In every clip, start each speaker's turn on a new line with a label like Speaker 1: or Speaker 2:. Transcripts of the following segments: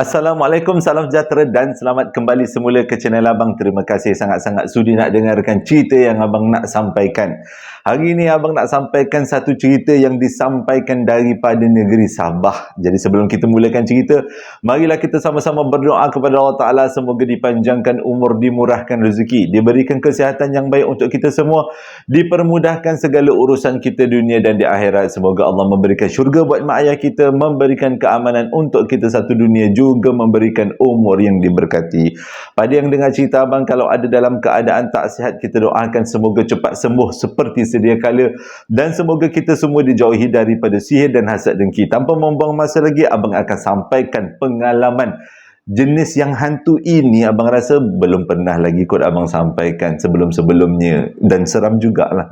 Speaker 1: Assalamualaikum, salam sejahtera dan selamat kembali semula ke channel Abang. Terima kasih sangat-sangat sudi nak dengarkan cerita yang Abang nak sampaikan. Hari ini Abang nak sampaikan satu cerita yang disampaikan daripada negeri Sabah. Jadi sebelum kita mulakan cerita, marilah kita sama-sama berdoa kepada Allah Ta'ala. Semoga dipanjangkan umur, dimurahkan rezeki, diberikan kesihatan yang baik untuk kita semua, dipermudahkan segala urusan kita dunia dan di akhirat. Semoga Allah memberikan syurga buat mak ayah kita, memberikan keamanan untuk kita satu dunia, juga memberikan umur yang diberkati. Pada yang dengar cerita Abang, kalau ada dalam keadaan tak sihat, kita doakan semoga cepat sembuh seperti sedia kala, dan semoga kita semua dijauhi daripada sihir dan hasad dengki. Tanpa membuang masa lagi, Abang akan sampaikan pengalaman jenis yang hantu ini. Abang rasa belum pernah lagi kot Abang sampaikan sebelum-sebelumnya, dan seram jugalah.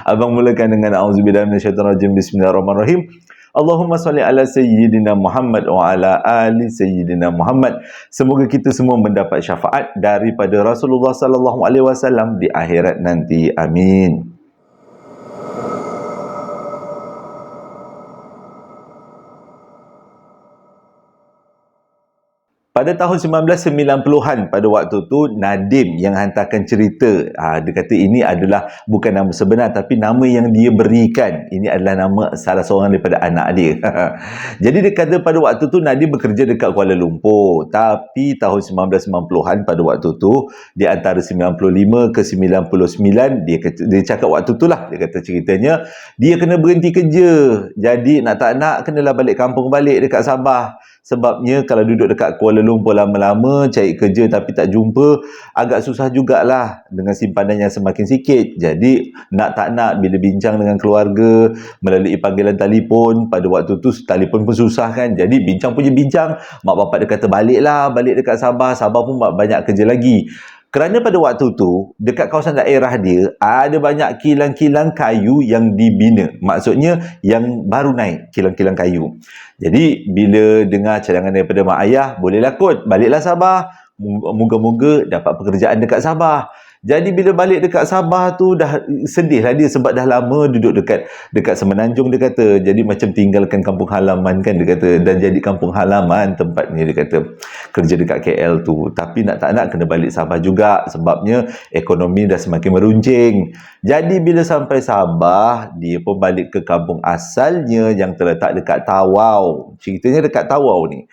Speaker 1: Abang mulakan dengan auzubillahi minasyaitonirrajim. Bismillahirrahmanirrahim. Allahumma salli ala Sayyidina Muhammad wa ala ali Sayyidina Muhammad. Semoga kita semua mendapat syafaat daripada Rasulullah sallallahu alaihi wasallam di akhirat nanti. Amin. Pada tahun 1990-an, pada waktu tu Nadim yang hantarkan cerita. Dia kata ini adalah bukan nama sebenar, tapi nama yang dia berikan. Ini adalah nama salah seorang daripada anak dia. Jadi dia kata pada waktu tu Nadim bekerja dekat Kuala Lumpur. Tapi tahun 1990-an pada waktu tu, di antara 95 ke 99, dia cakap waktu tu lah, dia kata ceritanya, dia kena berhenti kerja. Jadi nak tak nak, kenalah balik kampung balik dekat Sabah. Sebabnya kalau duduk dekat Kuala Lumpur lama-lama, cari kerja tapi tak jumpa, agak susah jugalah dengan simpanan yang semakin sikit. Jadi nak tak nak, bila bincang dengan keluarga melalui panggilan telefon, pada waktu tu telefon pun susah kan. Jadi bincang punya bincang, mak bapak dia kata baliklah, balik dekat Sabah. Sabah pun banyak kerja lagi. Kerana pada waktu tu, dekat kawasan daerah dia, ada banyak kilang-kilang kayu yang dibina. Maksudnya, yang baru naik, kilang-kilang kayu. Jadi, bila dengar cadangan daripada mak ayah, bolehlah kot, baliklah Sabah. Moga-moga dapat pekerjaan dekat Sabah. Jadi bila balik dekat Sabah tu, dah sedih lah dia sebab dah lama duduk dekat Semenanjung, dia kata. Jadi macam tinggalkan kampung halaman kan, dia kata. Dan jadi kampung halaman tempatnya, dia kata, kerja dekat KL tu. Tapi nak tak nak kena balik Sabah juga, sebabnya ekonomi dah semakin meruncing. Jadi bila sampai Sabah, dia pun balik ke kampung asalnya yang terletak dekat Tawau. Ceritanya dekat Tawau ni.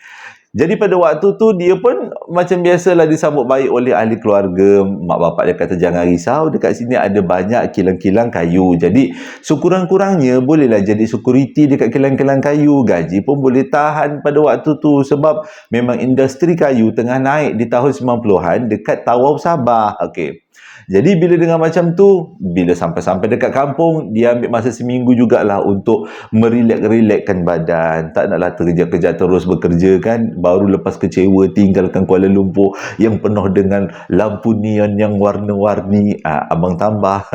Speaker 1: Jadi pada waktu tu dia pun macam biasalah disambut baik oleh ahli keluarga. Mak bapak dia kata jangan risau, dekat sini ada banyak kilang-kilang kayu. Jadi sekurang-kurangnya bolehlah jadi security dekat kilang-kilang kayu. Gaji pun boleh tahan pada waktu tu, sebab memang industri kayu tengah naik di tahun 90-an dekat Tawau Sabah. Okey. Jadi bila dengar macam tu, bila sampai-sampai dekat kampung, dia ambil masa seminggu jugalah untuk merilek-rilekkan badan. Tak naklah kerja-kerja terus bekerja kan. Baru lepas kecewa tinggalkan Kuala Lumpur yang penuh dengan lampu neon yang warna-warni. Abang tambah.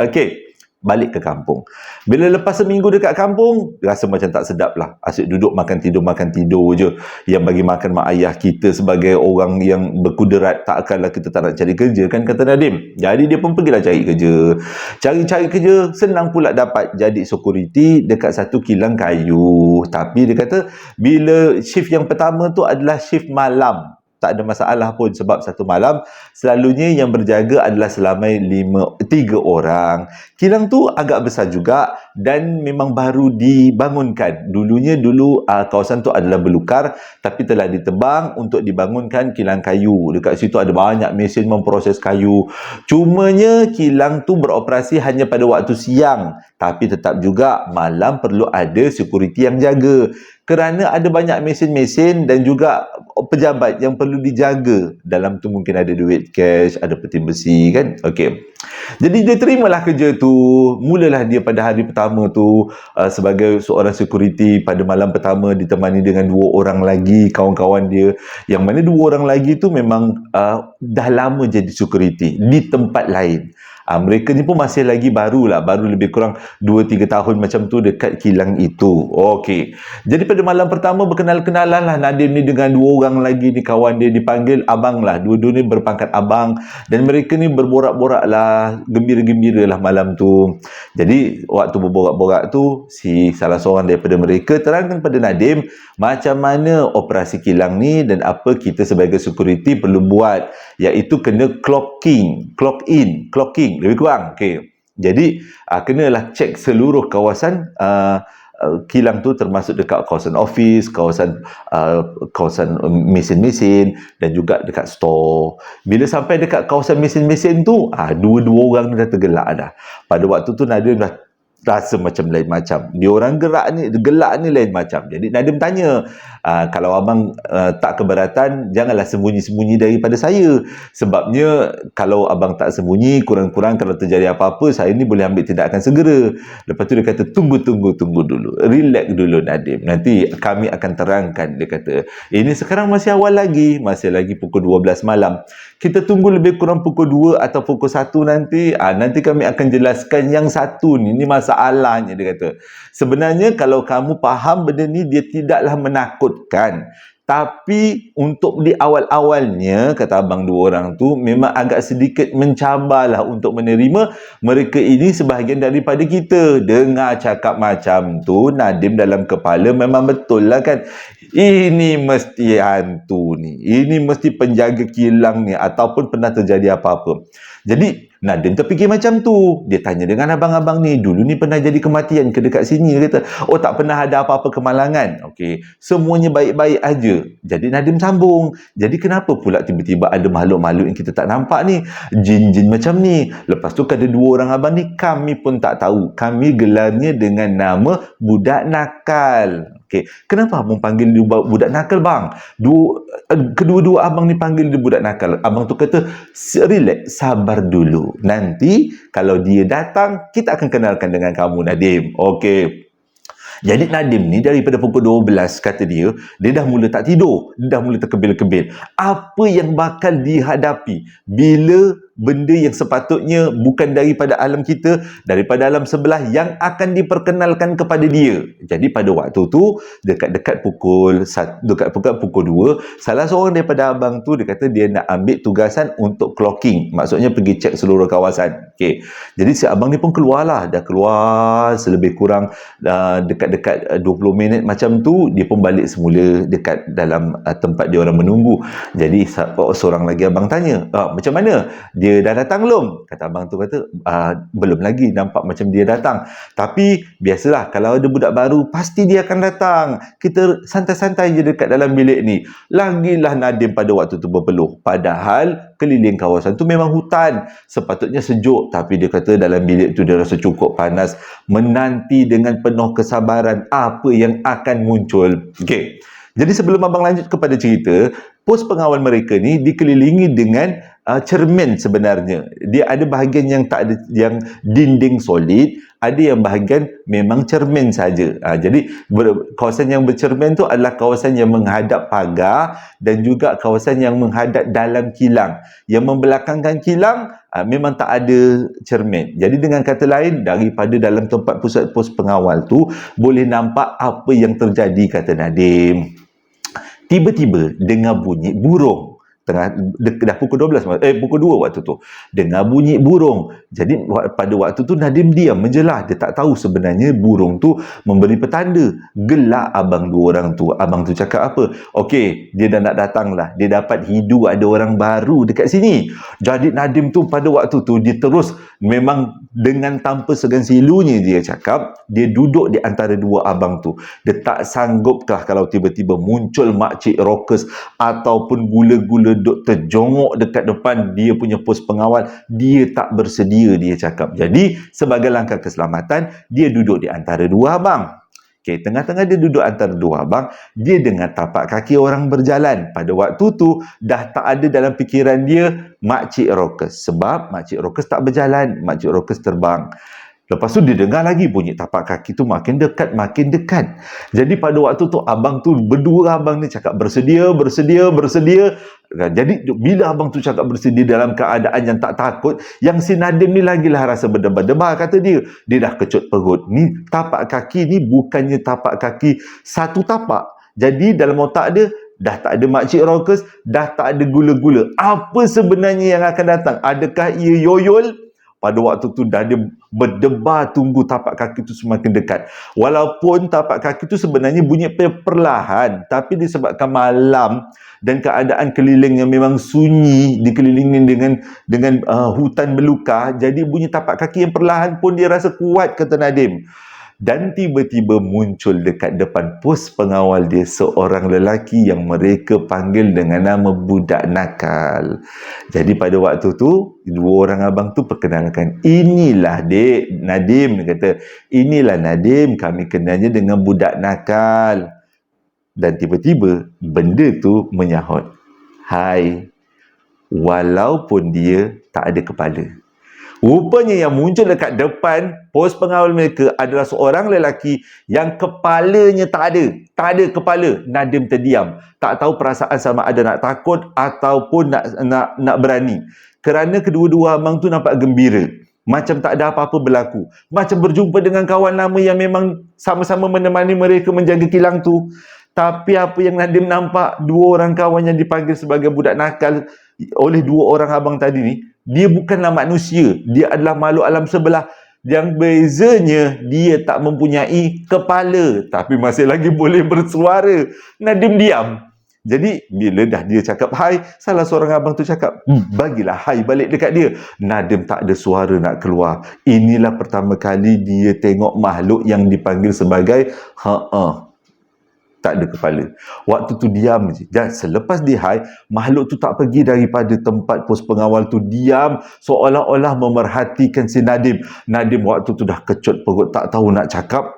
Speaker 1: Okey. Balik ke kampung. Bila lepas seminggu dekat kampung, rasa macam tak sedap lah. Asyik duduk makan tidur je. Yang bagi makan mak ayah kita sebagai orang yang berkuderat, takkanlah kita tak nak cari kerja kan, kata Nadim. Jadi dia pun pergilah cari kerja. Cari kerja, senang pula dapat jadi security dekat satu kilang kayu. Tapi dia kata, bila shift yang pertama tu adalah shift malam, tak ada masalah pun, sebab satu malam selalunya yang berjaga adalah selama 3 orang. Kilang tu agak besar juga dan memang baru dibangunkan. Dulu kawasan tu adalah belukar, tapi telah ditebang untuk dibangunkan kilang kayu. Dekat situ ada banyak mesin memproses kayu. Cumanya kilang tu beroperasi hanya pada waktu siang, tapi tetap juga malam perlu ada security yang jaga. Kerana ada banyak mesin-mesin dan juga pejabat yang perlu dijaga. Dalam tu mungkin ada duit cash, ada peti besi kan. Okey. Jadi dia terimalah kerja tu. Mulalah dia pada hari pertama tu sebagai seorang security. Pada malam pertama ditemani dengan 2 orang lagi kawan-kawan dia. Yang mana 2 orang lagi tu memang dah lama jadi security di tempat lain. Mereka ni pun masih lagi baru lebih kurang 2-3 tahun macam tu dekat kilang itu. Okey. Jadi pada malam pertama berkenal-kenalan lah Nadim ni dengan dua orang lagi ni, kawan dia, dipanggil abang lah. Dua-dua ni berpangkat abang dan mereka ni berborak-borak lah, gembira-gembira lah malam tu. Jadi waktu berborak-borak tu, si salah seorang daripada mereka terangkan pada Nadim macam mana operasi kilang ni dan apa kita sebagai security perlu buat, iaitu kena clocking, lebih kurang. Okey. Jadi kenalah cek seluruh kawasan kilang tu, termasuk dekat kawasan office, kawasan mesin-mesin dan juga dekat store. Bila sampai dekat kawasan mesin-mesin tu, dua-dua orang ni dah tergelak dah. Pada waktu tu Nadim dah rasa macam lain macam. Dia orang gelak ni lain macam. Jadi Nadim tanya, kalau abang tak keberatan, janganlah sembunyi-sembunyi daripada saya. Sebabnya kalau abang tak sembunyi, kurang-kurang kalau terjadi apa-apa, saya ni boleh ambil tindakan segera. Lepas tu dia kata, tunggu dulu. Relax dulu Nadim. Nanti kami akan terangkan. Dia kata, ini sekarang masih awal lagi. Masih lagi pukul 12 malam. Kita tunggu lebih kurang pukul 2 atau pukul 1 nanti. Nanti kami akan jelaskan yang satu ni. Ini masalahnya, dia kata. Sebenarnya kalau kamu faham benda ni, dia tidaklah menakutkan. Tapi untuk di awal-awalnya, kata abang dua orang tu, memang agak sedikit mencabarlah untuk menerima mereka ini sebahagian daripada kita. Dengar cakap macam tu, Nadim dalam kepala memang betul lah kan. Ini mesti hantu ni. Ini mesti penjaga kilang ni ataupun pernah terjadi apa-apa. Jadi Nadim terfikir macam tu. Dia tanya dengan abang-abang ni, dulu ni pernah jadi kematian ke dekat sini? Dia kata, oh tak pernah ada apa-apa kemalangan. Okey, semuanya baik-baik aja. Jadi Nadim sambung, jadi kenapa pula tiba-tiba ada makhluk-makhluk yang kita tak nampak ni? Jin-jin macam ni. Lepas tu kata dua orang abang ni, kami pun tak tahu. Kami gelarnya dengan nama budak nakal. Okey, kenapa abang panggil dia budak nakal bang? Kedua-dua abang ni panggil dia budak nakal. Abang tu kata, relax, sabar dulu. Nanti kalau dia datang, kita akan kenalkan dengan kamu Nadim. Okey. Jadi Nadim ni daripada pukul 12, kata dia dah mula tak tidur. Dia dah mula terkebil-kebil. Apa yang bakal dihadapi bila benda yang sepatutnya bukan daripada alam kita, daripada alam sebelah yang akan diperkenalkan kepada dia. Jadi pada waktu tu, dekat pukul 2, salah seorang daripada abang tu, dia kata dia nak ambil tugasan untuk clocking. Maksudnya pergi cek seluruh kawasan. Okey. Jadi si abang ni pun keluarlah. Dah keluar selebih kurang dekat 20 minit macam tu, dia pun balik semula dekat dalam tempat dia orang menunggu. Jadi seorang lagi abang tanya, macam mana? Dia dah datang belum? Kata abang tu kata, belum lagi, nampak macam dia datang. Tapi biasalah, kalau ada budak baru, pasti dia akan datang. Kita santai-santai je dekat dalam bilik ni. Lagilah Nadim pada waktu tu berpeluh. Padahal keliling kawasan tu memang hutan. Sepatutnya sejuk. Tapi dia kata dalam bilik tu dia rasa cukup panas. Menanti dengan penuh kesabaran apa yang akan muncul. Okey. Jadi sebelum abang lanjut kepada cerita, pos pengawal mereka ni dikelilingi dengan cermin sebenarnya. Dia ada bahagian yang tak ada, yang dinding solid, ada yang bahagian memang cermin saja. Jadi kawasan yang bercermin tu adalah kawasan yang menghadap pagar dan juga kawasan yang menghadap dalam kilang. Yang membelakangkan kilang memang tak ada cermin. Jadi dengan kata lain, daripada dalam tempat pusat pos pengawal tu boleh nampak apa yang terjadi, kata Nadim. Tiba-tiba dengar bunyi burung. Dah pukul 12, pukul 2 waktu tu. Dengar bunyi burung. Jadi pada waktu tu Nadim diam menjelah. Dia tak tahu sebenarnya burung tu memberi petanda. Gelak abang dua orang tu. Abang tu cakap apa? Okey, dia dah nak datang lah. Dia dapat hidu ada orang baru dekat sini. Jadi Nadim tu pada waktu tu dia terus memang dengan tanpa segan silunya dia cakap, dia duduk di antara dua abang tu. Dia tak sangguplah kalau tiba-tiba muncul makcik rockers ataupun gula-gula duk terjongok dekat depan dia punya pos pengawal. Dia tak bersedia, dia cakap. Jadi sebagai langkah keselamatan, dia duduk di antara dua abang. Okey, tengah-tengah dia duduk antara dua abang, dia dengar tapak kaki orang berjalan. Pada waktu tu dah tak ada dalam fikiran dia makcik rockers. Sebab makcik rockers tak berjalan, makcik rockers terbang. Lepas tu dia dengar lagi bunyi tapak kaki tu makin dekat, makin dekat. Jadi pada waktu tu abang tu berdua abang ni cakap bersedia. Jadi bila abang tu cakap bersedia dalam keadaan yang tak takut, yang si Nadim ni lagilah rasa berdebar-debar, kata dia. Dia dah kecut perut. Ni tapak kaki ni bukannya tapak kaki satu tapak. Jadi dalam otak dia dah tak ada makcik rockers, dah tak ada gula-gula. Apa sebenarnya yang akan datang? Adakah ia yoyol? Pada waktu tu dah dia berdebar tunggu tapak kaki tu semakin dekat. Walaupun tapak kaki tu sebenarnya bunyi perlahan, tapi disebabkan malam dan keadaan keliling yang memang sunyi, dikelilingi dengan hutan belukar, jadi bunyi tapak kaki yang perlahan pun dia rasa kuat, kata Nadim. Dan tiba-tiba muncul dekat depan pos pengawal dia seorang lelaki yang mereka panggil dengan nama budak nakal. Jadi pada waktu tu, dua orang abang tu perkenalkan, inilah dek Nadim. Dia kata, inilah Nadim, kami kenalnya dengan budak nakal. Dan tiba-tiba benda tu menyahut, hai, walaupun dia tak ada kepala. Rupanya yang muncul dekat depan pos pengawal mereka adalah seorang lelaki yang kepalanya tak ada kepala. Nadim terdiam, tak tahu perasaan sama ada nak takut ataupun nak berani. Kerana kedua-dua abang tu nampak gembira, macam tak ada apa-apa berlaku, macam berjumpa dengan kawan lama yang memang sama-sama menemani mereka menjaga kilang tu. Tapi apa yang Nadim nampak, dua orang kawan yang dipanggil sebagai budak nakal oleh dua orang abang tadi ni, dia bukanlah manusia, dia adalah makhluk alam sebelah. Yang bezanya, dia tak mempunyai kepala, tapi masih lagi boleh bersuara. Nadim diam. Jadi bila dah dia cakap hai, salah seorang abang tu cakap, bagilah hai balik dekat dia. Nadim tak ada suara nak keluar. Inilah pertama kali dia tengok makhluk yang dipanggil sebagai tak ada kepala. Waktu tu diam je. Dan selepas dia hai, makhluk tu tak pergi daripada tempat pos pengawal tu. Diam, seolah-olah memerhatikan si Nadim. Nadim waktu tu dah kecut perut, tak tahu nak cakap.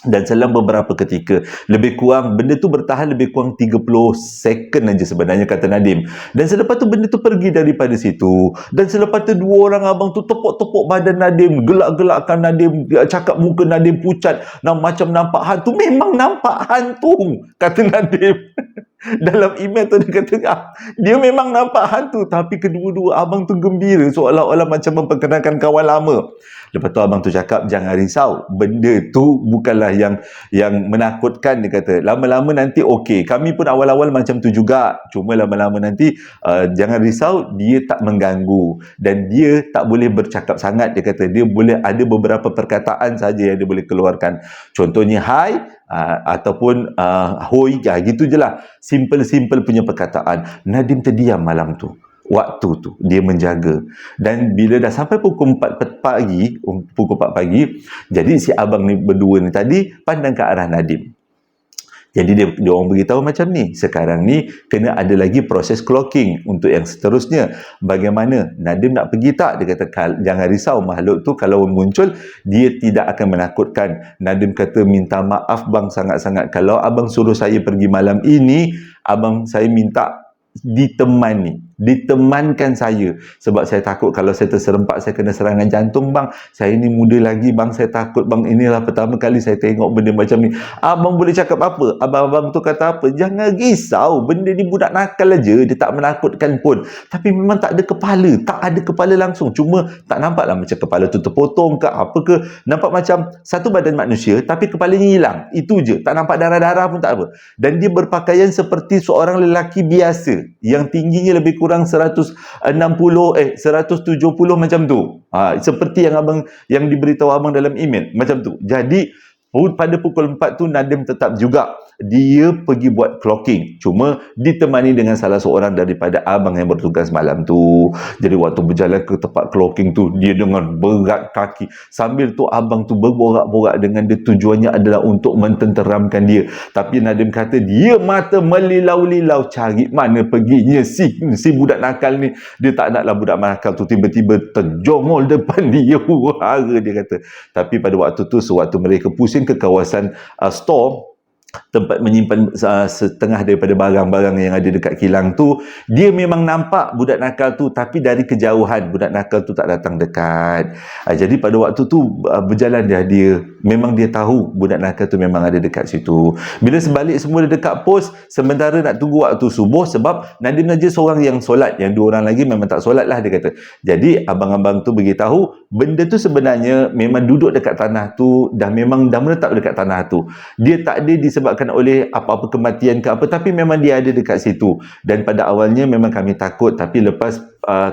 Speaker 1: Dan selang beberapa ketika, lebih kurang benda tu bertahan lebih kurang 30 second aja sebenarnya, kata Nadim. Dan selepas tu benda tu pergi daripada situ. Dan selepas tu dua orang abang tu tepuk-tepuk badan Nadim, gelak-gelakkan Nadim, cakap muka Nadim pucat, macam nampak hantu. Memang nampak hantu, kata Nadim. Dalam email tu dia kata dia memang nampak hantu, tapi kedua-dua abang tu gembira, seolah-olah macam memperkenalkan kawan lama. Lepas tu abang tu cakap, jangan risau, benda tu bukanlah yang menakutkan. Dia kata lama-lama nanti okey. Kami pun awal-awal macam tu juga, cuma lama-lama nanti jangan risau, dia tak mengganggu dan dia tak boleh bercakap sangat. Dia kata dia boleh ada beberapa perkataan saja yang dia boleh keluarkan, contohnya hai ataupun hoi, gitu je lah, simple punya perkataan. Nadim terdiam malam tu. Waktu tu dia menjaga, dan bila dah sampai pukul 4 pagi, jadi si abang ni berdua ni tadi pandang ke arah Nadim. Jadi dia orang beritahu macam ni, sekarang ni kena ada lagi proses clocking untuk yang seterusnya. Bagaimana? Nadim nak pergi tak? Dia kata jangan risau, makhluk tu kalau muncul dia tidak akan menakutkan. Nadim kata minta maaf bang sangat-sangat, kalau abang suruh saya pergi malam ini, abang saya minta ditemankan saya, sebab saya takut kalau saya terserempak saya kena serangan jantung bang. Saya ni muda lagi bang, saya takut bang, inilah pertama kali saya tengok benda macam ni. Abang boleh cakap apa? Abang-abang tu kata apa? Jangan risau, benda ni budak nakal aja, dia tak menakutkan pun. Tapi memang tak ada kepala, tak ada kepala langsung, cuma tak nampaklah macam kepala tu terpotong ke apa ke, nampak macam satu badan manusia tapi kepalanya hilang, itu je, tak nampak darah-darah pun, tak apa. Dan dia berpakaian seperti seorang lelaki biasa yang tingginya lebih kurang 170 macam tu. Seperti yang diberitahu abang dalam email macam tu. Jadi pada pukul 4 tu Nadim tetap juga dia pergi buat clocking, cuma ditemani dengan salah seorang daripada abang yang bertugas malam tu. Jadi waktu berjalan ke tempat clocking tu, dia dengan berat kaki, sambil tu abang tu berborak-borak dengan dia, tujuannya adalah untuk mententeramkan dia. Tapi Nadim kata dia mata melilau-lilau cari mana perginya si budak nakal ni. Dia tak naklah budak nakal tu tiba-tiba terjongol depan dia, hura dia kata. Tapi pada waktu tu, sewaktu mereka pusing ke kawasan store, tempat menyimpan setengah daripada barang-barang yang ada dekat kilang tu, dia memang nampak budak nakal tu, tapi dari kejauhan budak nakal tu tak datang dekat. Jadi pada waktu tu berjalan dia memang dia tahu budak nakal tu memang ada dekat situ. Bila sebalik semua dia dekat pos, sementara nak tunggu waktu subuh, sebab Nadim Najib seorang yang solat, yang dua orang lagi memang tak solat lah, dia kata. Jadi abang-abang tu beritahu benda tu sebenarnya memang duduk dekat tanah tu, dah menetap dekat tanah tu. Dia tak ada disebabkan oleh apa-apa kematian ke apa, tapi memang dia ada dekat situ. Dan pada awalnya memang kami takut, tapi lepas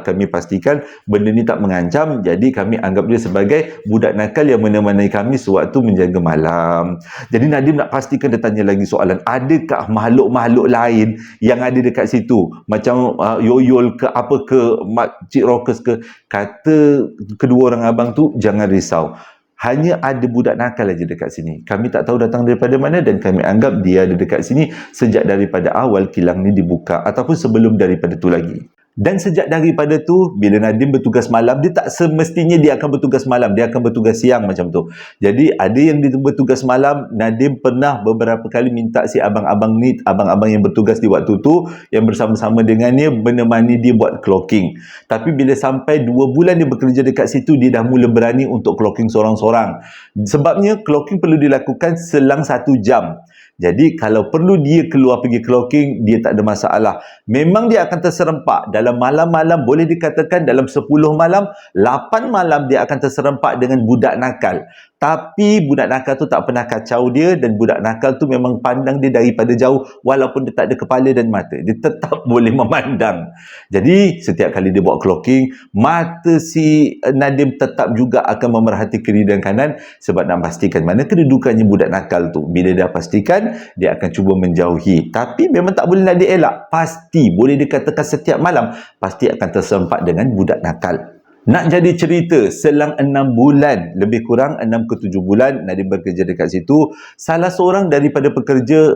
Speaker 1: kami pastikan benda ni tak mengancam, jadi kami anggap dia sebagai budak nakal yang menemani kami sewaktu menjaga malam. Jadi Nadim nak pastikan, dia tanya lagi soalan, adakah makhluk-makhluk lain yang ada dekat situ, macam yoyol ke apa ke, makcik rockers ke? Kata kedua orang abang tu, jangan risau, hanya ada budak nakal aja dekat sini. Kami tak tahu datang daripada mana, dan kami anggap dia ada dekat sini sejak daripada awal kilang ni dibuka, ataupun sebelum daripada tu lagi. Dan sejak daripada tu, bila Nadim bertugas malam, dia tak semestinya dia akan bertugas malam, dia akan bertugas siang macam tu. Jadi ada yang dia bertugas malam. Nadim pernah beberapa kali minta si abang-abang ni, abang-abang yang bertugas di waktu tu, yang bersama-sama dengannya, menemani dia buat clocking. Tapi bila sampai 2 bulan dia bekerja dekat situ, dia dah mula berani untuk clocking sorang-sorang. Sebabnya clocking perlu dilakukan selang 1 jam. Jadi kalau perlu dia keluar pergi clocking, dia tak ada masalah. Memang dia akan terserempak dalam malam-malam, boleh dikatakan dalam 10 malam, 8 malam dia akan terserempak dengan budak nakal. Tapi budak nakal tu tak pernah kacau dia, dan budak nakal tu memang pandang dia daripada jauh, walaupun dia tak ada kepala dan mata, dia tetap boleh memandang. Jadi setiap kali dia buat clocking, mata si Nadim tetap juga akan memerhati kiri dan kanan, sebab nak pastikan mana kedudukannya budak nakal tu. Bila dia pastikan, dia akan cuba menjauhi. Tapi memang tak boleh nak dielak, pasti boleh dikatakan setiap malam pasti akan terserempak dengan budak nakal. Nak jadi cerita, selang 6 bulan, lebih kurang 6 ke 7 bulan Nadim bekerja dekat situ. Salah seorang daripada pekerja,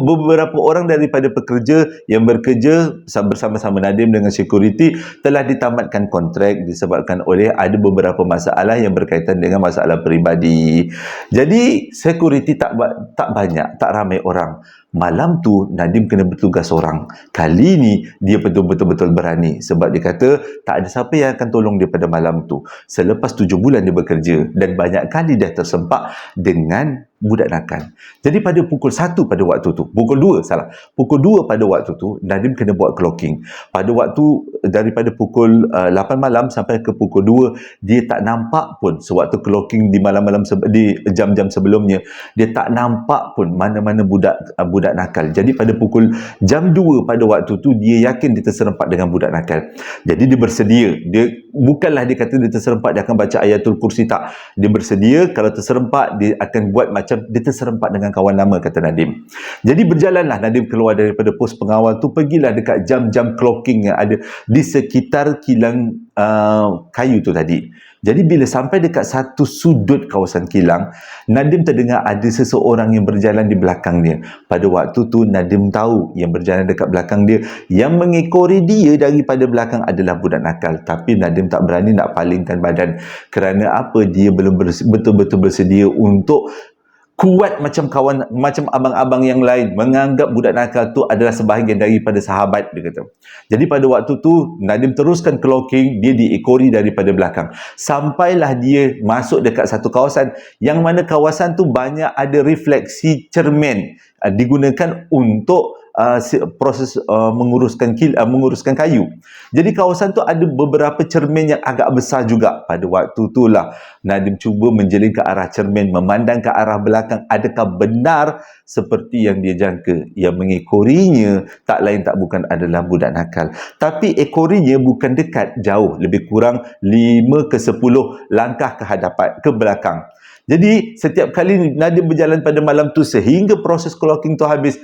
Speaker 1: beberapa orang daripada pekerja yang bekerja bersama-sama Nadim dengan security telah ditamatkan kontrak disebabkan oleh ada beberapa masalah yang berkaitan dengan masalah peribadi. Jadi security tak banyak, tak ramai orang. Malam tu Nadim kena bertugas seorang. Kali ni dia betul-betul berani, sebab dia kata tak ada siapa yang akan tolong dia pada malam tu. Selepas 7 bulan dia bekerja, dan banyak kali dah tersempak dengan budak nakal. Jadi pada pukul 1 pada waktu tu, pukul 2 pada waktu tu, Nadim kena buat clocking. Pada waktu daripada pukul 8 malam sampai ke pukul 2, dia tak nampak pun sewaktu clocking di malam-malam, di jam-jam sebelumnya, dia tak nampak pun mana-mana budak nakal. Jadi pada pukul jam 2 pada waktu tu, dia yakin dia terserempak dengan budak nakal. Jadi dia bersedia. Dia bukanlah dia kata dia terserempak dia akan baca ayatul kursi, tak. Dia bersedia, kalau terserempak dia akan buat macam dia terserempak dengan kawan lama, kata Nadim. Jadi berjalanlah Nadim keluar daripada pos pengawal tu, pergilah dekat jam-jam clocking yang ada di sekitar kilang kayu tu tadi. Jadi bila sampai dekat satu sudut kawasan kilang, Nadim terdengar ada seseorang yang berjalan di belakang dia. Pada waktu tu Nadim tahu yang berjalan dekat belakang dia, yang mengekori dia daripada belakang adalah budak nakal. Tapi Nadim tak berani nak palingkan badan. Kerana apa? Dia belum betul-betul bersedia untuk kuat macam abang-abang yang lain, menganggap budak nakal tu adalah sebahagian daripada sahabat, dia kata. Jadi pada waktu tu Nadim teruskan clocking, dia diekori daripada belakang. Sampailah dia masuk dekat satu kawasan, yang mana kawasan tu banyak ada refleksi cermin digunakan untuk proses menguruskan kayu. Jadi kawasan tu ada beberapa cermin yang agak besar juga. Pada waktu itulah Nadim cuba menjeling ke arah cermin, memandang ke arah belakang, adakah benar seperti yang dia jangka. Yang mengekorinya tak lain tak bukan adalah budak nakal. Tapi ekorinya bukan dekat, jauh, lebih kurang 5 ke 10 langkah ke belakang. Jadi setiap kali Nadim berjalan pada malam tu, sehingga proses clocking tu habis,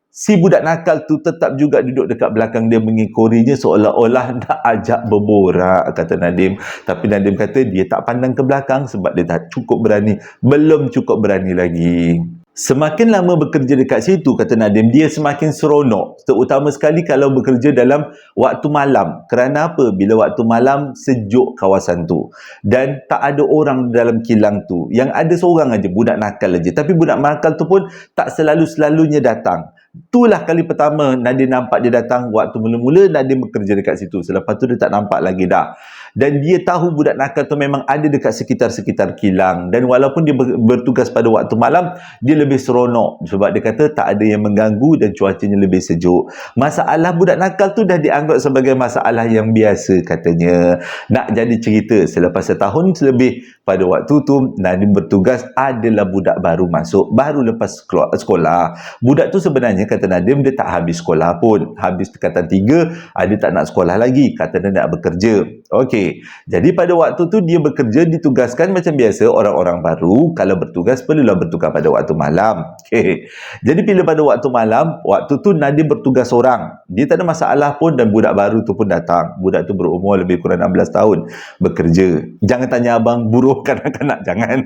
Speaker 1: si budak nakal tu tetap juga duduk dekat belakang dia, mengekorinya seolah-olah nak ajak berborak, kata Nadim. Tapi Nadim kata dia tak pandang ke belakang sebab dia tak cukup berani, belum cukup berani lagi. Semakin lama bekerja dekat situ, kata Nadim, dia semakin seronok. Terutama sekali kalau bekerja dalam waktu malam. Kerana apa? Bila waktu malam, sejuk kawasan tu. Dan tak ada orang dalam kilang tu. Yang ada seorang aja, budak nakal aja. Tapi budak nakal tu pun tak selalu-selalunya datang. Itulah kali pertama Nadim nampak dia datang. Waktu mula-mula Nadim bekerja dekat situ. Selepas tu dia tak nampak lagi dah. Dan dia tahu budak nakal tu memang ada dekat sekitar-sekitar kilang. Dan walaupun dia bertugas pada waktu malam, dia lebih seronok. Sebab dia kata tak ada yang mengganggu dan cuacanya lebih sejuk. Masalah budak nakal tu dah dianggap sebagai masalah yang biasa katanya. Nak jadi cerita, selepas setahun lebih pada waktu tu Nadim bertugas, adalah budak baru masuk. Baru lepas keluar sekolah. Budak tu sebenarnya kata Nadim, dia tak habis sekolah pun. Habis tingkatan 3, dia tak nak sekolah lagi. Kata dia nak bekerja. Okey, jadi pada waktu tu dia bekerja, ditugaskan macam biasa orang-orang baru. Kalau bertugas, perlulah bertugas pada waktu malam. Okey, jadi bila pada waktu malam, waktu tu Nadim bertugas seorang. Dia tak ada masalah pun dan budak baru tu pun datang. Budak tu berumur lebih kurang 16 tahun. Bekerja. Jangan tanya abang, buruh kanak-kanak. Jangan.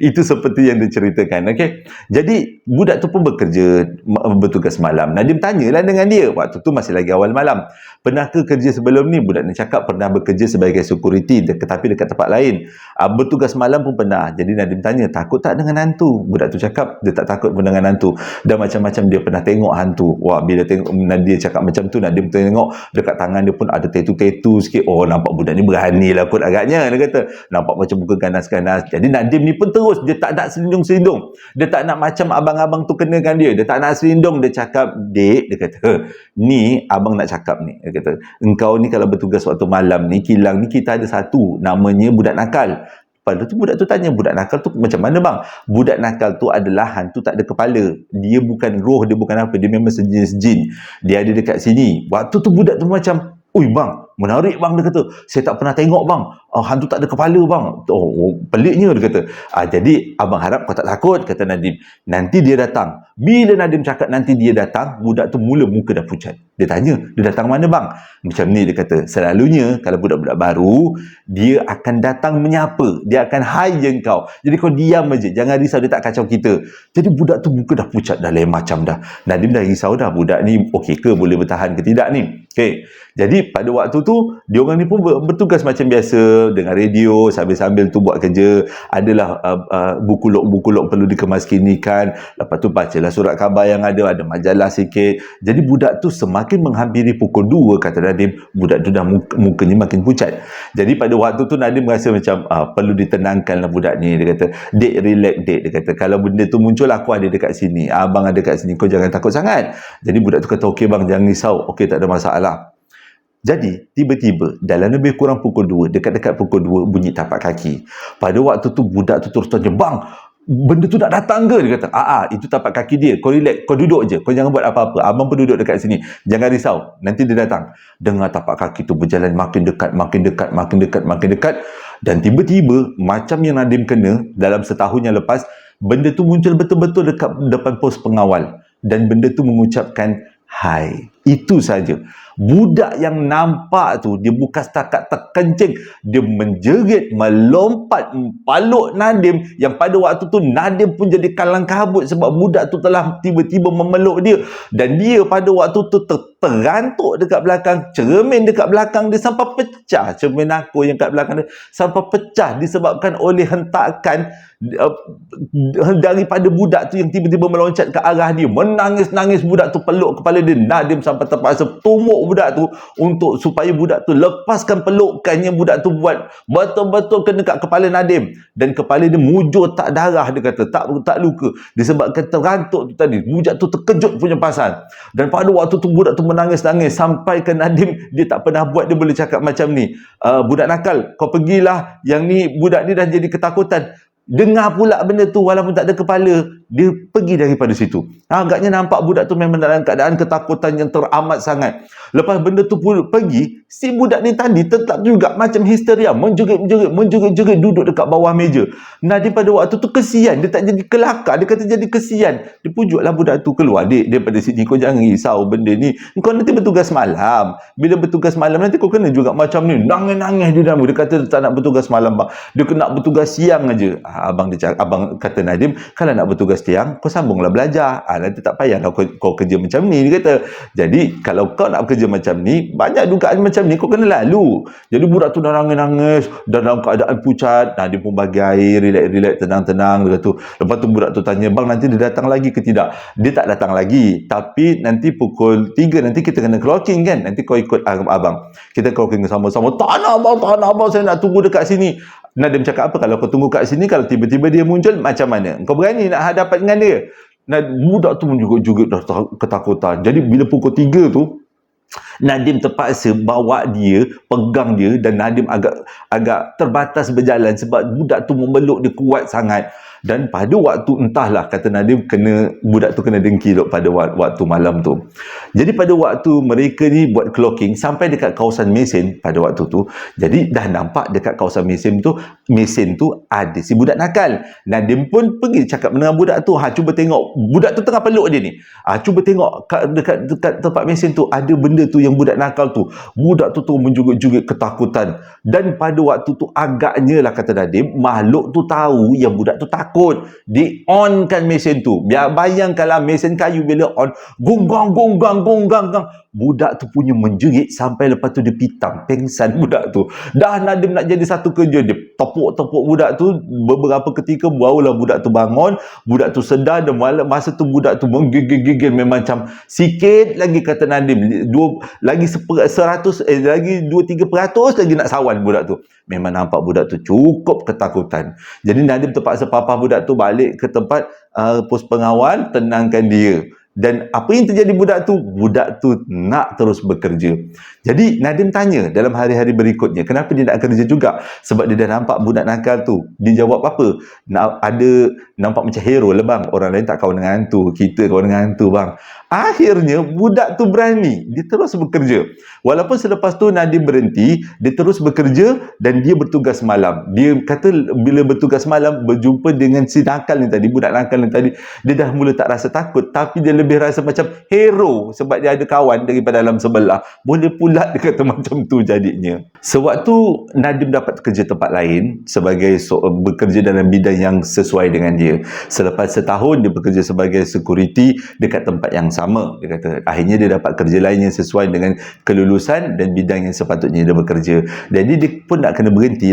Speaker 1: Itu seperti yang diceritakan. Okey, jadi budak tu pun bekerja, bertugas malam. Nadim tanyalah dengan dia. Waktu tu masih lagi awal malam. Pernah ke kerja sebelum ni? Budak ni cakap pernah bekerja sebagai security tapi dekat tempat lain. Bertugas malam pun pernah. Jadi Nadim tanya, takut tak dengan hantu? Budak tu cakap dia tak takut pun dengan hantu. Dan macam-macam dia pernah tengok hantu. Wah, bila tengok dia cakap macam tu, Nadim tengok dekat tangan dia pun ada tattoo-tattoo sikit. Oh, nampak budak ni berani lah kot agaknya. Dia kata, nampak macam muka ganas-ganas. Jadi Nadim ni pun terus, dia tak nak selindung-selindung. Dia tak nak macam abang-abang tu kenakan dia. Dia tak nak selindung. Dia cakap, dek, dia kata, ni abang nak cakap ni. Dia kata, engkau ni kalau bertugas waktu malam ni, kilang ni kita ada satu, namanya budak nakal. Lepas tu budak tu tanya, budak nakal tu macam mana bang? Budak nakal tu adalah hantu tak ada kepala. Dia bukan roh, dia bukan apa. Dia memang sejenis jin. Dia ada dekat sini. Waktu tu budak tu macam, ui bang, menarik bang, dia kata. Saya tak pernah tengok bang. Hantu tak ada kepala bang. Peliknya, dia kata. Jadi abang harap kau tak takut, kata Nadim. Nanti dia datang. Bila Nadim cakap nanti dia datang, budak tu mula muka dah pucat. Dia tanya, dia datang mana bang? Macam ni dia kata. Selalunya kalau budak-budak baru, dia akan datang menyapa. Dia akan hai je kau. Jadi kau diam aja. Jangan risau, dia tak kacau kita. Jadi budak tu muka dah pucat dah, lain macam dah. Nadim dah risau dah, budak ni okey ke, boleh bertahan ke tidak ni. Okey. Jadi pada waktu tu, diorang ni pun bertugas macam biasa dengan radio, sambil-sambil tu buat kerja. Adalah buku log perlu dikemaskinikan. Lepas tu bacalah surat khabar yang ada majalah sikit. Jadi budak tu semakin menghampiri pukul 2, kata Nadim, budak tu dah mukanya makin pucat. Jadi pada waktu tu Nadim rasa macam perlu ditenangkanlah budak ni. Dia kata, dek, relax dek. Dia kata, kalau benda tu muncul, aku ada dekat sini, abang ada dekat sini, kau jangan takut sangat. Jadi budak tu kata, okey bang, jangan risau. Okey, tak ada masalah. Jadi, tiba-tiba, dalam lebih kurang pukul 2, dekat-dekat pukul 2, bunyi tapak kaki. Pada waktu tu, budak tu terus tanya, bang, benda tu nak datang ke? Dia kata, itu tapak kaki dia. Kau relax, kau duduk je. Kau jangan buat apa-apa. Abang pun duduk dekat sini. Jangan risau. Nanti dia datang. Dengar tapak kaki tu berjalan makin dekat, makin dekat, makin dekat, makin dekat. Dan tiba-tiba, macam yang Nadim kena dalam setahun yang lepas, benda tu muncul betul-betul dekat depan pos pengawal. Dan benda tu mengucapkan, hai. Itu saja. Budak yang nampak tu, dia bukan setakat terkencing, dia menjerit, melompat, paluk Nadim, yang pada waktu tu Nadim pun jadi kalang kabut sebab budak tu telah tiba-tiba memeluk dia. Dan dia pada waktu tu terantuk dekat belakang, cermin dekat belakang dia sampai pecah, cermin aku yang kat belakang dia sampai pecah disebabkan oleh hentakan daripada budak tu yang tiba-tiba meloncat ke arah dia. Menangis-nangis budak tu, peluk kepala dia. Nadim sampai terpaksa tumuk budak tu untuk supaya budak tu lepaskan pelukan yang budak tu buat. Betul-betul kena kat kepala Nadim, dan kepala dia mujur tak darah. Dia kata tak luka disebabkan terantuk tu tadi. Budak tu terkejut punya pasal. Dan pada waktu tu budak tu menangis-nangis sampai ke Nadim, dia tak pernah buat, dia boleh cakap macam ni, budak nakal, kau pergilah, yang ni budak ni dah jadi ketakutan. Dengar pula benda tu walaupun tak ada kepala, dia pergi daripada situ. Agaknya nampak budak tu memang dalam keadaan ketakutan yang teramat sangat. Lepas benda tu pun pergi, si budak ni tadi tetap juga macam histeria, menjerit-jerit duduk dekat bawah meja. Nadim pada waktu tu kesian, dia tak jadi kelakar, dia kata jadi kesian. Dia pujuklah budak tu, keluar dek daripada sini, kau jangan risau benda ni, kau nanti bertugas malam. Bila bertugas malam nanti kau kena juga macam ni. Nangis-nangis dia dah. Dia kata dia tak nak bertugas malam bang, dia nak bertugas siang aja. Abang kata Nadim, kalau nak bertugas tugas tiang, kau sambunglah belajar. Nanti tak payahlah kau kerja macam ni, dia kata. Jadi kalau kau nak kerja macam ni, banyak dugaan macam ni kau kena lalu. Jadi budak tu dah nangis-nangis, dan dalam keadaan pucat. Dia pun bagi air, relax, tenang-tenang. Dia kata, lepas tu budak tu tanya, bang nanti dia datang lagi ke tidak? Dia tak datang lagi, tapi nanti pukul 3 nanti kita kena clocking kan, nanti kau ikut abang, kita clocking sama-sama. Tak nak abang, saya nak tunggu dekat sini. Nadim cakap, apa kalau kau tunggu kat sini, kalau tiba-tiba dia muncul, macam mana? Kau berani nak hadapan dengan dia? Budak tu menjugut-jugut dah ketakutan. Jadi bila pukul 3 tu, Nadim terpaksa bawa dia, pegang dia, dan Nadim agak terbatas berjalan sebab budak tu memeluk dia kuat sangat. Dan pada waktu, entahlah, kata Nadim, budak tu kena dengki pada waktu malam tu. Jadi pada waktu mereka ni buat clocking sampai dekat kawasan mesin pada waktu tu, jadi dah nampak dekat kawasan mesin tu ada si budak nakal. Nadim pun pergi cakap dengan budak tu, cuba tengok, budak tu tengah peluk dia ni, cuba tengok dekat tempat mesin tu ada benda tu yang budak nakal tu. Budak tu menjugut-jugut ketakutan. Dan pada waktu tu agaknya lah, kata Nadim, makhluk tu tahu yang budak tu takut. Di onkan mesin tu. Bayangkanlah mesin kayu bila on, gonggang. Budak tu punya menjerit sampai lepas tu dia pitam, pengsan budak tu. Dah Nadim nak jadi satu kerja, dia tepuk budak tu. Beberapa ketika barulah budak tu bangun, budak tu sedar. Dan masa tu budak tu menggigil memang macam sikit lagi, kata Nadim, lagi 100, lagi 2-3% lagi nak sawan budak tu. Memang nampak budak tu cukup ketakutan. Jadi Nadim terpaksa papah budak tu balik ke tempat pos pengawal, tenangkan dia. Dan apa yang terjadi budak tu nak terus bekerja. Jadi Nadim tanya dalam hari-hari berikutnya, kenapa dia nak kerja juga? Sebab dia dah nampak budak nakal tu. Dia jawab apa? Nampak macam hero lah bang. Orang lain tak kawan dengan hantu, kita kawan dengan hantu bang. Akhirnya budak tu berani, dia terus bekerja. Walaupun selepas tu Nadim berhenti, dia terus bekerja dan dia bertugas malam. Dia kata bila bertugas malam berjumpa dengan si nakal ni tadi, budak nakal ni tadi, dia dah mula tak rasa takut, tapi dia lebih rasa macam hero sebab dia ada kawan daripada alam sebelah. Boleh pula dia kata macam tu jadinya. Sewaktu Nadim dapat kerja tempat lain sebagai bekerja dalam bidang yang sesuai dengan dia. Selepas setahun dia bekerja sebagai security dekat tempat yang sama. Dia kata akhirnya dia dapat kerja lain yang sesuai dengan kelulusan dan bidang yang sepatutnya dia bekerja. Jadi dia pun nak kena berhenti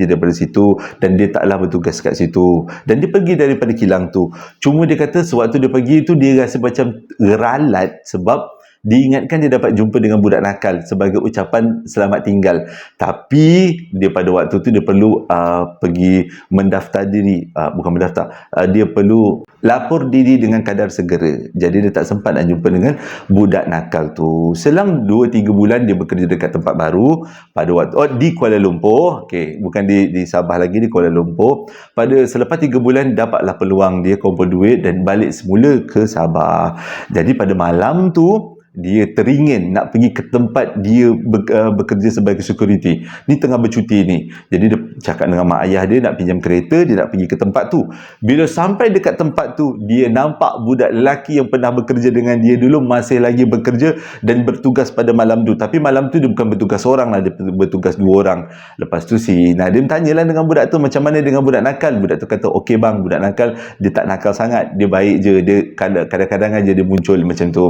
Speaker 1: daripada situ, dan dia taklah bertugas kat situ. Dan dia pergi daripada kilang tu. Cuma dia kata sewaktu dia pergi tu, dia rasa macam ralat sebab diingatkan dia dapat jumpa dengan budak nakal sebagai ucapan selamat tinggal. Tapi dia pada waktu tu dia perlu pergi mendaftar diri, dia perlu lapor diri dengan kadar segera. Jadi dia tak sempat nak jumpa dengan budak nakal tu. Selang 2-3 bulan dia bekerja dekat tempat baru pada waktu di Kuala Lumpur. Okey, bukan di Sabah lagi, di Kuala Lumpur. Selepas 3 bulan dapatlah peluang dia kumpul duit dan balik semula ke Sabah. Jadi pada malam tu dia teringin nak pergi ke tempat dia bekerja sebagai security. Ni tengah bercuti ni. Jadi dia cakap dengan mak ayah dia nak pinjam kereta, dia nak pergi ke tempat tu. Bila sampai dekat tempat tu, dia nampak budak lelaki yang pernah bekerja dengan dia dulu masih lagi bekerja dan bertugas pada malam tu. Tapi malam tu dia bukan bertugas seorang lah, dia bertugas 2 orang. Lepas tu si Nadim tanyalah dengan budak tu, macam mana dengan budak nakal? Budak tu kata, okey bang, budak nakal dia tak nakal sangat, dia baik je, dia kadang-kadang aja dia muncul macam tu.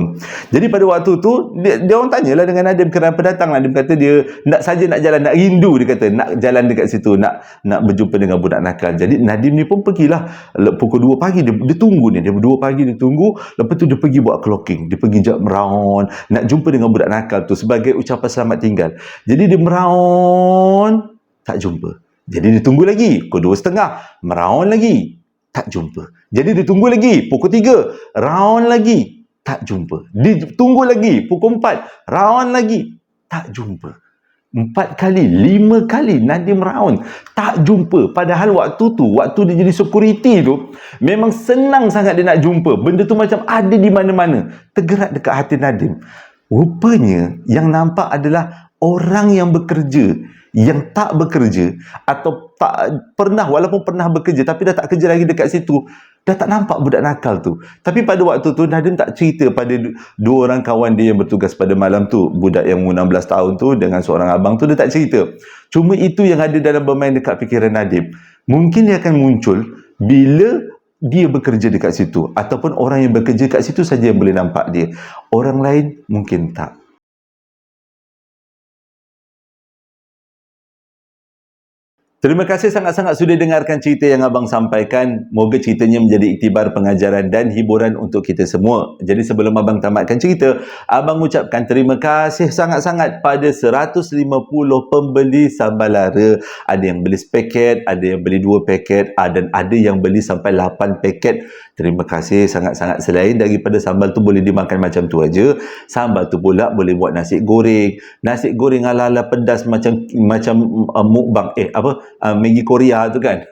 Speaker 1: Jadi pada waktu tu dia orang tanyalah dengan Nadim kenapa datang. Nadim kata dia nak jalan, nak rindu, dia kata nak jalan dekat situ, nak berjumpa dengan budak nakal. Jadi Nadim ni pun pergilah pukul 2 pagi, dia tunggu ni, dia 2 pagi dia tunggu. Lepas tu dia pergi buat clocking, dia pergi meraun nak jumpa dengan budak nakal tu sebagai ucapan selamat tinggal. Jadi dia meraun tak jumpa. Jadi dia tunggu lagi pukul 2.30, meraun lagi tak jumpa. Jadi dia tunggu lagi pukul 3, raun lagi tak jumpa. Dia tunggu lagi pukul 4, raun lagi tak jumpa. 4 kali, 5 kali Nadim raun tak jumpa. Padahal waktu dia jadi security tu memang senang sangat dia nak jumpa. Benda tu macam ada di mana-mana. Tergerak dekat hati Nadim. Rupanya yang nampak adalah orang yang bekerja, yang tak bekerja atau tak pernah, walaupun pernah bekerja tapi dah tak kerja lagi dekat situ, dah tak nampak budak nakal tu. Tapi pada waktu tu Nadim tak cerita pada 2 orang kawan dia yang bertugas pada malam tu. Budak yang 16 tahun tu dengan seorang abang tu, dia tak cerita. Cuma itu yang ada dalam bermain dekat fikiran Nadim. Mungkin dia akan muncul bila dia bekerja dekat situ, ataupun orang yang bekerja kat situ saja yang boleh nampak dia. Orang lain mungkin tak. Terima kasih sangat-sangat sudah dengarkan cerita yang abang sampaikan. Moga ceritanya menjadi iktibar pengajaran dan hiburan untuk kita semua. Jadi sebelum abang tamatkan cerita, abang ucapkan terima kasih sangat-sangat pada 150 pembeli sambal lara. Ada yang beli sepaket, ada yang beli 2 paket, dan ada yang beli sampai 8 paket. Terima kasih sangat-sangat. Selain daripada sambal tu boleh dimakan macam tu aja, sambal tu pula boleh buat nasi goreng. Nasi goreng ala-ala pedas macam mukbang Maggi Korea tu kan.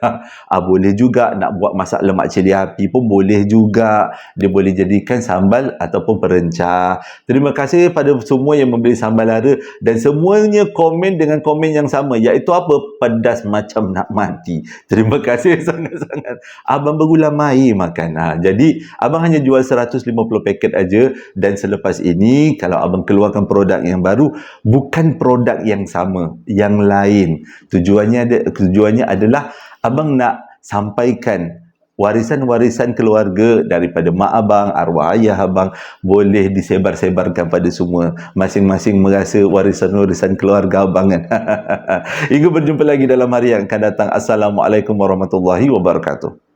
Speaker 1: Boleh juga nak buat masak lemak cili api pun boleh juga. Dia boleh jadikan sambal ataupun perencah. Terima kasih pada semua yang membeli sambal lara dan semuanya komen dengan komen yang sama, iaitu apa? Pedas macam nak mati. Terima kasih sangat-sangat. Abang berulang air makan. Jadi abang hanya jual 150 paket aja, dan selepas ini kalau abang keluarkan produk yang baru, bukan produk yang sama, yang lain. Tujuannya adalah abang nak sampaikan warisan-warisan keluarga daripada mak abang, arwah ayah abang, boleh disebar-sebarkan pada semua. Masing-masing merasa warisan-warisan keluarga abang kan. Hingga berjumpa lagi dalam hari yang akan datang. Assalamualaikum warahmatullahi wabarakatuh.